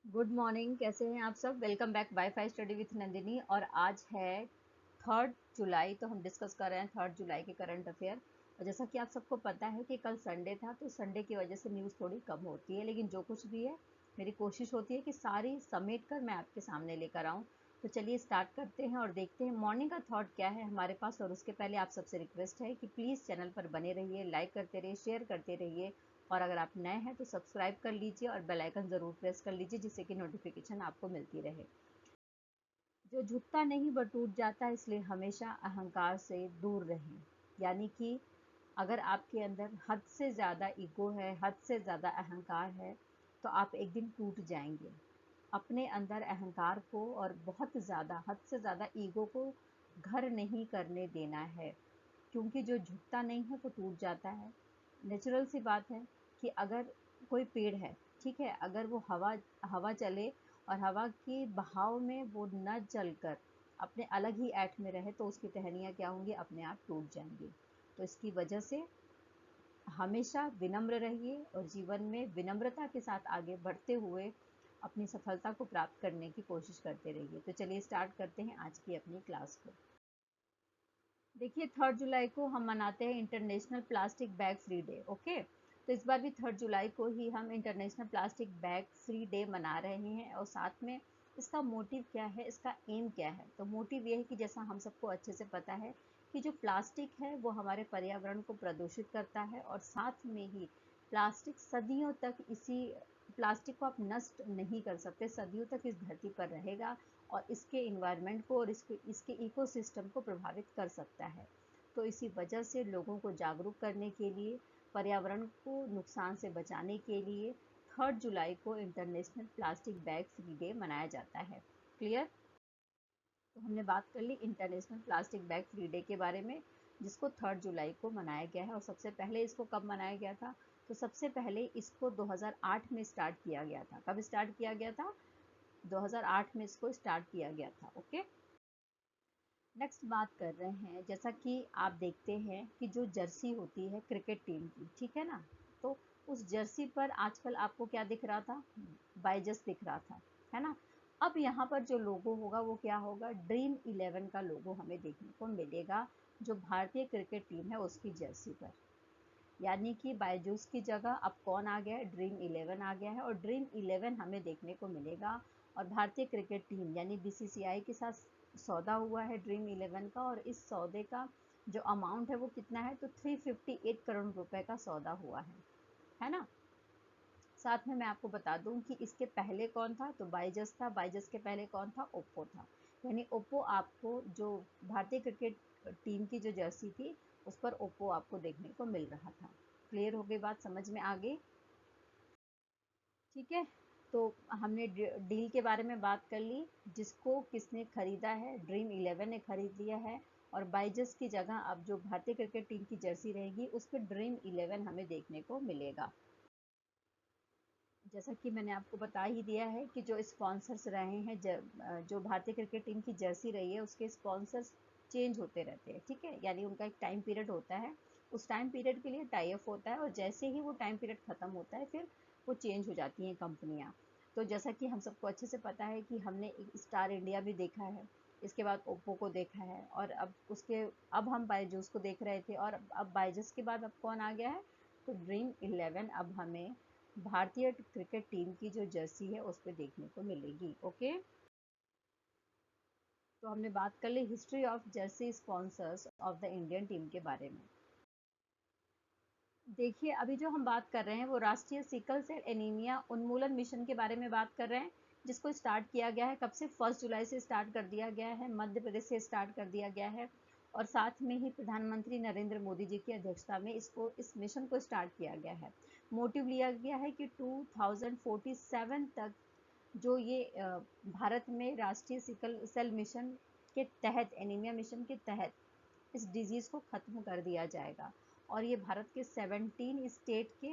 Good morning. कैसे हैं आप सब? Welcome back wifi study with Nandini. और आज है 3 जुलाई, तो हम डिस्कस कर रहे हैं 3 जुलाई के करंट अफेयर। और जैसा कि आप सबको पता है कि कल संडे था, तो संडे की वजह से न्यूज़ थोड़ी कम होती है, लेकिन जो कुछ भी है मेरी कोशिश होती है कि सारी समेट कर मैं आपके सामने लेकर आऊँ। तो चलिए स्टार्ट करते हैं और देखते हैं मॉर्निंग का थॉट क्या है हमारे पास। और उसके पहले आप सबसे रिक्वेस्ट है कि प्लीज़ चैनल पर बने रहिए, लाइक करते रहिए, शेयर करते रहिए। और अगर आप नए हैं तो सब्सक्राइब कर लीजिए और बेल आइकन ज़रूर प्रेस कर लीजिए, जिससे कि नोटिफिकेशन आपको मिलती रहे। जो झुकता नहीं वह टूट जाता है, इसलिए हमेशा अहंकार से दूर रहें। यानी कि अगर आपके अंदर हद से ज़्यादा ईगो है, हद से ज़्यादा अहंकार है, तो आप एक दिन टूट जाएंगे। अपने अंदर अहंकार को और बहुत ज़्यादा हद से ज़्यादा ईगो को घर नहीं करने देना है, क्योंकि जो झुकता नहीं है वो टूट जाता है। नेचुरल सी बात है कि अगर कोई पेड़ है, ठीक है, अगर वो हवा हवा चले और हवा की बहाव में वो न चलकर अपने अलग ही ऐठ में रहे, तो उसकी टहनियाँ क्या होंगी? अपने आप टूट जाएंगी। तो इसकी वजह से हमेशा विनम्र रहिए और जीवन में विनम्रता के साथ आगे बढ़ते हुए अपनी सफलता को प्राप्त करने की कोशिश करते रहिए। तो चलिए स्टार्ट करते हैं आज की अपनी क्लास को। देखिए, 3 जुलाई को हम मनाते हैं international plastic bag free day. Okay, तो इस बार भी 3 जुलाई को ही हम international plastic bag free day मना रहे हैं। और साथ में इसका मोटिव क्या है, इसका एम क्या है? तो मोटिव ये है कि जैसा हम सबको अच्छे से पता है कि जो प्लास्टिक है वो हमारे पर्यावरण को प्रदूषित करता है, और साथ में ही प्लास्टिक सदियों तक इसी प्लास्टिक को आप नष्ट नहीं कर सकते, सदियों तक इस धरती पर रहेगा और इसके इन्वायरमेंट को और इसके इकोसिस्टम को प्रभावित कर सकता है। तो इसी वजह से लोगों को जागरूक करने के लिए, पर्यावरण को नुकसान से बचाने के लिए 3 जुलाई को international plastic bag free day मनाया जाता है। क्लियर? तो हमने बात कर ली international plastic bag free day के बारे में, जिसको 3 जुलाई को मनाया गया है। और सबसे पहले इसको कब मनाया गया था? तो सबसे पहले इसको 2008 में स्टार्ट किया गया था। कब स्टार्ट किया गया था? 2008 में इसको स्टार्ट किया गया था। ओके, नेक्स्ट बात कर रहे हैं, जैसा कि आप देखते हैं कि जो जर्सी होती है क्रिकेट टीम की, ठीक है ना, तो उस जर्सी पर आजकल आपको क्या दिख रहा था? बाइजस दिख रहा था, है ना। अब यहाँ पर जो लोगो होगा वो क्या होगा? ड्रीम 11 का लोगो हमें देखने को मिलेगा, जो भारतीय क्रिकेट टीम है उसकी जर्सी पर। यानी कि बायजूस की जगह अब कौन आ गया है? ड्रीम 11 आ गया है, और ड्रीम 11 हमें देखने को मिलेगा। और भारतीय क्रिकेट टीम यानी बीसीसीआई के साथ सौदा हुआ है ड्रीम 11 का, और इस सौदे का जो अमाउंट है वो कितना है? तो 358 करोड़ रुपए का सौदा हुआ है ना। साथ में मैं आपको बता दूं कि इसके पहले कौन था? तो बाइजस था। बाइजस के पहले कौन था? ओप्पो था। यानी ओप्पो आपको जो भारतीय क्रिकेट टीम की जो जर्सी थी उस पर ओप्पो आपको देखने को मिल रहा था। क्लियर हो गई बात? समझ में आ गई? ठीक है, तो हमने डील के बारे में बात कर ली। जिसको किसने खरीदा है? ड्रीम 11 ने खरीद लिया है। और बाइजस की जगह अब जो भारतीय क्रिकेट टीम की जर्सी रहेगी उस पर ड्रीम 11 हमें देखने को मिलेगा। जैसा कि मैंने आपको बता ही दिया है कि जो स्पॉन्सर्स रहे हैं, जो भारतीय क्रिकेट टीम की जर्सी रही है उसके स्पॉन्सर्स चेंज होते रहते हैं, ठीक है। यानी उनका एक टाइम पीरियड होता है, उस टाइम पीरियड के लिए टाई अप होता है, और जैसे ही वो टाइम पीरियड ख़त्म होता है फिर वो चेंज हो जाती हैं कंपनियाँ। तो जैसा कि हम सबको अच्छे से पता है कि हमने एक स्टार इंडिया भी देखा है, इसके बाद ओप्पो को देखा है, और अब हम बायजूस को देख रहे थे, और अब बायजूस के बाद अब कौन आ गया है? तो ड्रीम 11 अब हमें भारतीय क्रिकेट टीम की जो जर्सी है उस पे देखने को मिलेगी। ओके, तो हमने बात कर ली history of jersey sponsors of the Indian team के बारे में। देखिए, अभी जो हम बात कर रहे हैं वो राष्ट्रीय सिकल सेल एनीमिया उन्मूलन मिशन के बारे में बात कर रहे हैं, जिसको स्टार्ट किया गया है। कब से? 1 जुलाई से स्टार्ट कर दिया गया है, मध्य प्रदेश से स्टार्ट कर दिया गया है। और साथ में ही प्रधानमंत्री नरेंद्र मोदी जी की अध्यक्षता में इस मिशन को स्टार्ट किया गया है। मोटिव लिया गया है कि 2047 तक जो ये भारत में राष्ट्रीय सिकल सेल मिशन के तहत, एनीमिया मिशन के तहत इस डिजीज़ को ख़त्म कर दिया जाएगा। और ये भारत के 17 स्टेट के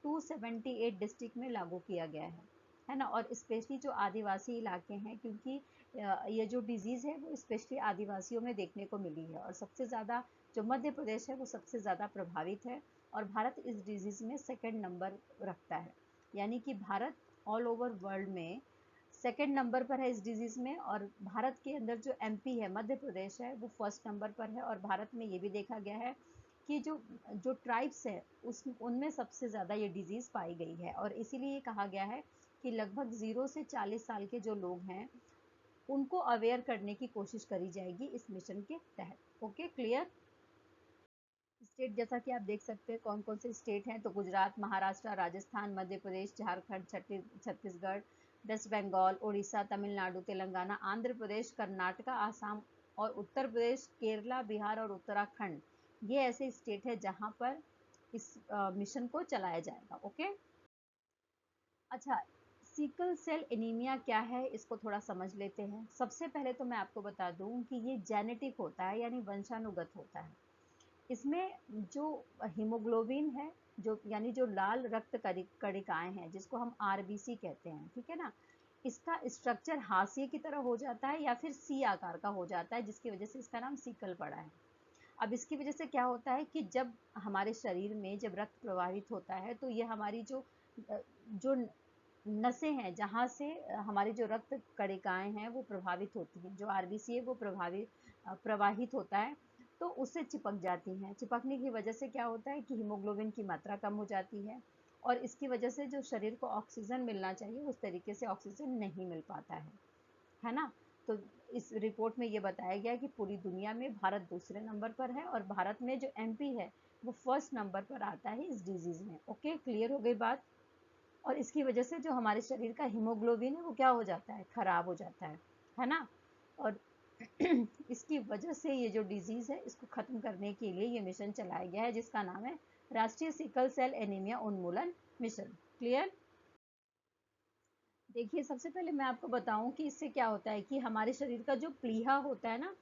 278 डिस्ट्रिक्ट में लागू किया गया है ना। और स्पेशली जो आदिवासी इलाके हैं, क्योंकि ये जो डिजीज़ है वो स्पेशली आदिवासियों में देखने को मिली है, और सबसे ज़्यादा जो मध्य प्रदेश है वो सबसे ज़्यादा प्रभावित है, और भारत इस डिजीज़ में सेकंड नंबर रखता है। यानी कि भारत ऑल ओवर वर्ल्ड में सेकंड नंबर पर है इस डिजीज में। और भारत के अंदर जो एमपी है, मध्य प्रदेश है, वो फर्स्ट नंबर पर है। और भारत में ये भी देखा गया है कि जो जो ट्राइब्स है उस उनमें सबसे ज़्यादा ये डिजीज़ पाई गई है। और इसीलिए ये कहा गया है कि लगभग 0 से 40 साल के जो लोग हैं उनको अवेयर करने की कोशिश करी जाएगी इस मिशन के तहत। Okay, clear. स्टेट जैसा कि आप देख सकते हैं कौन कौन से स्टेट हैं, तो गुजरात, महाराष्ट्र, राजस्थान, मध्य प्रदेश, झारखंड, छत्तीसगढ़, वेस्ट बंगाल, उड़ीसा, तमिलनाडु, तेलंगाना, आंध्र प्रदेश, कर्नाटका, आसाम और उत्तर प्रदेश, केरला, बिहार और उत्तराखंड, ये ऐसे स्टेट है जहां पर इस मिशन को चलाया जाएगा। ओके, अच्छा, सिकल सेल एनीमिया क्या है इसको थोड़ा समझ लेते हैं। सबसे पहले तो मैं आपको बता दूं कि ये जेनेटिक होता है, यानी वंशानुगत होता है। इसमें जो हीमोग्लोबिन है, जो यानी जो लाल रक्त कणिकाएं हैं, जिसको हम आरबीसी कहते हैं, ठीक है ना, इसका स्ट्रक्चर हाशिए की तरह हो जाता है या फिर सी आकार का हो जाता है, जिसकी वजह से इसका नाम सिकल पड़ा है। अब इसकी वजह से क्या होता है कि जब हमारे शरीर में जब रक्त प्रवाहित होता है तो ये हमारी जो नसें हैं जहाँ से हमारी जो रक्त कणिकाएं हैं वो प्रभावित होती हैं, जो आरबीसी है वो प्रवाहित होता है, तो उससे चिपक जाती हैं। चिपकने की वजह से क्या होता है कि हीमोग्लोबिन की मात्रा कम हो जाती है और इसकी वजह से जो शरीर को ऑक्सीजन मिलना चाहिए उस तरीके से ऑक्सीजन नहीं मिल पाता है ना। तो इस रिपोर्ट में ये बताया गया कि पूरी दुनिया में भारत दूसरे नंबर पर है और भारत में जो एमपी है वो फर्स्ट नंबर पर आता है इस डिजीज में। ओके, क्लियर हो गई बात। और इसकी वजह से जो हमारे शरीर का हीमोग्लोबिन है वो क्या हो जाता है, खराब हो जाता है ना। और इसकी वजह से ये जो डिजीज है इसको खत्म करने के लिए ये मिशन चलाया गया है, जिसका नाम है राष्ट्रीय सिकल सेल एनीमिया उन्मूलन मिशन। क्लियर। देखिए, सबसे पहले मैं आपको बताऊं कि इससे क्या होता है कि हमारे शरीर का जो प्लीहा होता है ना,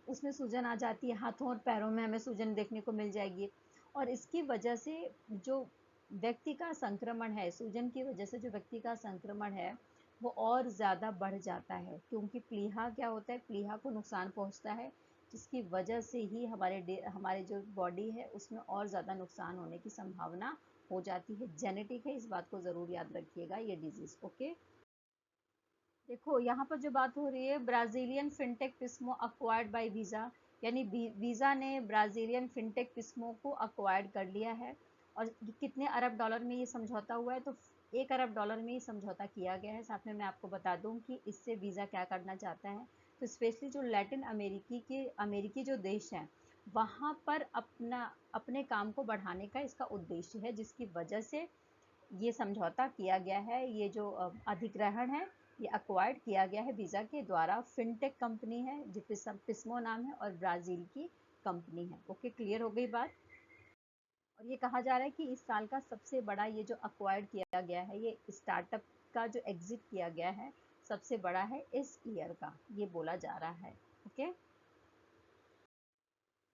उसमें सूजन आ जाती है, हाथों और पैरों में हमें सूजन देखने को मिल जाएगी। और इसकी वजह से जो व्यक्ति का संक्रमण है, सूजन की वजह से जो व्यक्ति का संक्रमण है वो और ज़्यादा बढ़ जाता है, क्योंकि प्लीहा क्या होता है, प्लीहा को नुकसान पहुंचता है, जिसकी वजह से ही हमारे जो बॉडी है उसमें और ज़्यादा नुकसान होने की संभावना हो जाती है। जेनेटिक है, इस बात को ज़रूर याद रखिएगा ये डिजीज़। ओके, देखो यहाँ पर जो बात हो रही है, Brazilian fintech Pismo acquired bye visa, यानी वीज़ा ने ब्राजीलियन फिनटेक पिस्मो को अक्वायर्ड कर लिया है। और कितने अरब डॉलर में ये समझौता हुआ है, तो 1 अरब डॉलर में ये समझौता किया गया है। साथ में मैं आपको बता दूं कि इससे वीज़ा क्या करना चाहता है, तो स्पेशली जो लैटिन अमेरिकी जो देश हैं वहाँ पर अपने काम को बढ़ाने का इसका उद्देश्य है, जिसकी वजह से ये समझौता किया गया है। ये जो अधिग्रहण है ये अक्वायर्ड किया गया है वीज़ा के द्वारा। फिनटेक कंपनी है जो पिस्मो नाम है और ब्राज़ील की कंपनी है। ओके, क्लियर हो गई बात। और ये कहा जा रहा है कि इस साल का सबसे बड़ा ये जो अक्वायर्ड किया गया है, ये स्टार्टअप का जो एग्जिट किया गया है सबसे बड़ा है इस ईयर का, ये बोला जा रहा है। ओके,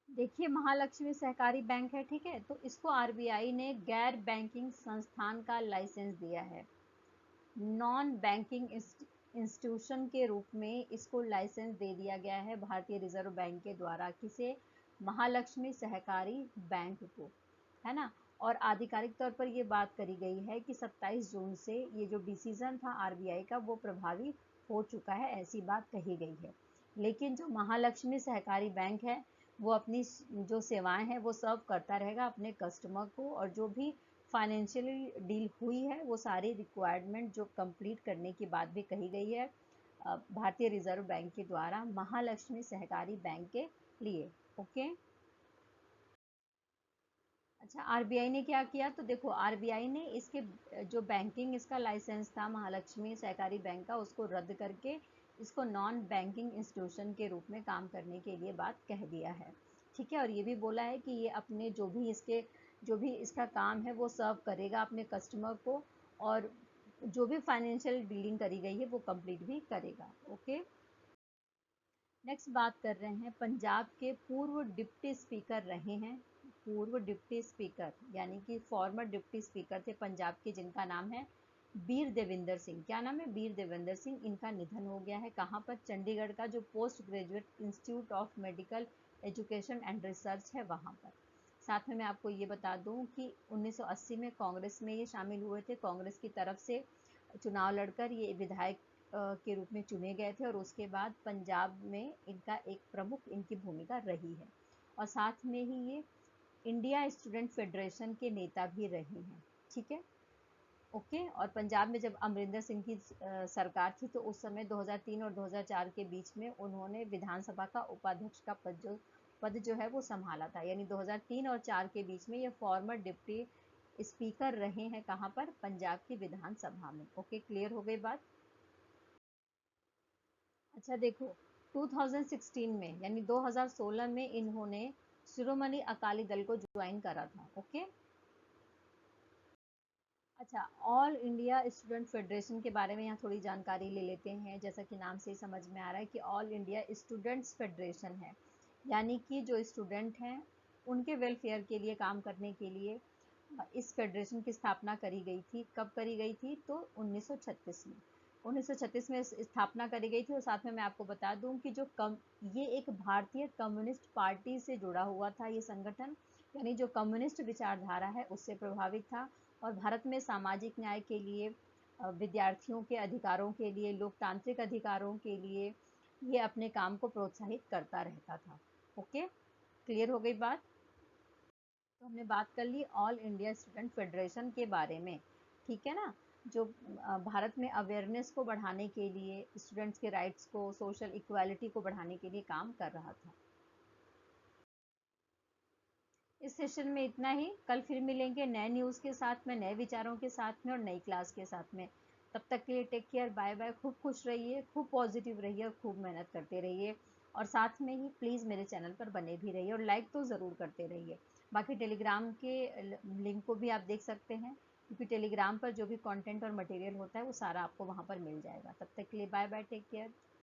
देखिए, महालक्ष्मी सहकारी बैंक है, ठीक है, तो इसको आरबीआई ने गैर बैंकिंग संस्थान का लाइसेंस दिया है। नॉन बैंकिंग इंस्टीट्यूशन के रूप में इसको लाइसेंस दे दिया गया है भारतीय रिजर्व बैंक के द्वारा। किसे? महालक्ष्मी सहकारी बैंक को, है ना। और आधिकारिक तौर पर ये बात करी गई है कि 27 जून से ये जो डिसीजन था आरबीआई का वो प्रभावी हो चुका है, ऐसी बात कही गई है। लेकिन जो महालक्ष्मी सहकारी बैंक है वो अपनी जो सेवाएं हैं वो सर्व करता रहेगा अपने कस्टमर को, और जो भी फाइनेंशियली डील हुई है वो सारी रिक्वायरमेंट जो कंप्लीट करने की बात भी कही गई है भारतीय रिजर्व बैंक के द्वारा महालक्ष्मी सहकारी बैंक के लिए। ओके, अच्छा, आरबीआई ने क्या किया, तो देखो आरबीआई ने इसके जो बैंकिंग इसका लाइसेंस था महालक्ष्मी सहकारी बैंक का, उसको रद्द करके इसको नॉन बैंकिंग इंस्टीट्यूशन के रूप में काम करने के लिए बात कह दिया है, ठीक है। और ये भी बोला है कि ये अपने जो भी इसका काम है वो सर्व करेगा अपने कस्टमर को, और जो भी फाइनेंशियल डीलिंग करी गई है वो कंप्लीट भी करेगा। ओके, नेक्स्ट बात कर रहे हैं पंजाब के पूर्व डिप्टी स्पीकर रहे हैं, पूर्व डिप्टी स्पीकर यानी कि फॉर्मर डिप्टी स्पीकर थे पंजाब के, जिनका नाम है बीर देविंदर सिंह। क्या नाम है? बीर देविंदर सिंह। इनका निधन हो गया है। कहाँ पर? चंडीगढ़ का जो post graduate institute of medical education and research है वहाँ पर। साथ में मैं आपको ये बता दूं कि 1980 में कांग्रेस में ये शामिल हुए थे, कांग्रेस की तरफ से चुनाव लड़कर ये विधायक के रूप में चुने गए थे और उसके बाद पंजाब में इनका एक प्रमुख इनकी भूमिका रही है। और साथ में ही ये इंडिया स्टूडेंट फेडरेशन के नेता भी रहे हैं। ठीक है, ओके। और पंजाब में जब अमरिंदर सिंह की सरकार थी तो उस समय 2003 और 2004 के बीच में उन्होंने विधानसभा का उपाध्यक्ष का पद जो है वो संभाला था। यानी 2003 और 4 के बीच में ये फॉर्मर डिप्टी स्पीकर रहे हैं, कहाँ पर, पंजाब की विधानसभा में। ओके, क्लियर हो गई बात। अच्छा देखो, 2016 में यानी 2016 में इन्होंने शिरोमणि अकाली दल को ज्वाइन करा था। ओके। अच्छा, ऑल इंडिया स्टूडेंट फेडरेशन के बारे में यहाँ थोड़ी जानकारी ले लेते हैं। जैसा कि नाम से ही समझ में आ रहा है कि ऑल इंडिया स्टूडेंट्स फेडरेशन है, यानी कि जो स्टूडेंट हैं उनके वेलफेयर के लिए काम करने के लिए इस फेडरेशन की स्थापना करी गई थी। कब करी गई थी? तो 1936 में। 1936 में स्थापना करी गई थी। और साथ में मैं आपको बता दूं कि ये एक भारतीय कम्युनिस्ट पार्टी से जुड़ा हुआ था ये संगठन, यानी जो कम्युनिस्ट विचारधारा है उससे प्रभावित था। और भारत में सामाजिक न्याय के लिए, विद्यार्थियों के अधिकारों के लिए, लोकतांत्रिक अधिकारों के लिए ये अपने काम को प्रोत्साहित करता रहता था। ओके, क्लियर हो गई बात। तो हमने बात कर ली ऑल इंडिया स्टूडेंट फेडरेशन के बारे में, ठीक है ना, जो भारत में अवेयरनेस को बढ़ाने के लिए, स्टूडेंट्स के राइट्स को, सोशल इक्वालिटी को बढ़ाने के लिए काम कर रहा था। इस सेशन में इतना ही। कल फिर मिलेंगे नए न्यूज़ के साथ में, नए विचारों के साथ में और नई क्लास के साथ में। तब तक के लिए टेक केयर, बाय बाय। खूब खुश रहिए, खूब पॉजिटिव रहिए और खूब मेहनत करते रहिए। और साथ में ही प्लीज़ मेरे चैनल पर बने भी रहिए और लाइक तो ज़रूर करते रहिए। बाकी टेलीग्राम के लिंक को भी आप देख सकते हैं, क्योंकि टेलीग्राम पर जो भी कंटेंट और मटेरियल होता है वो सारा आपको वहाँ पर मिल जाएगा। तब तक के लिए बाय बाय, टेक केयर।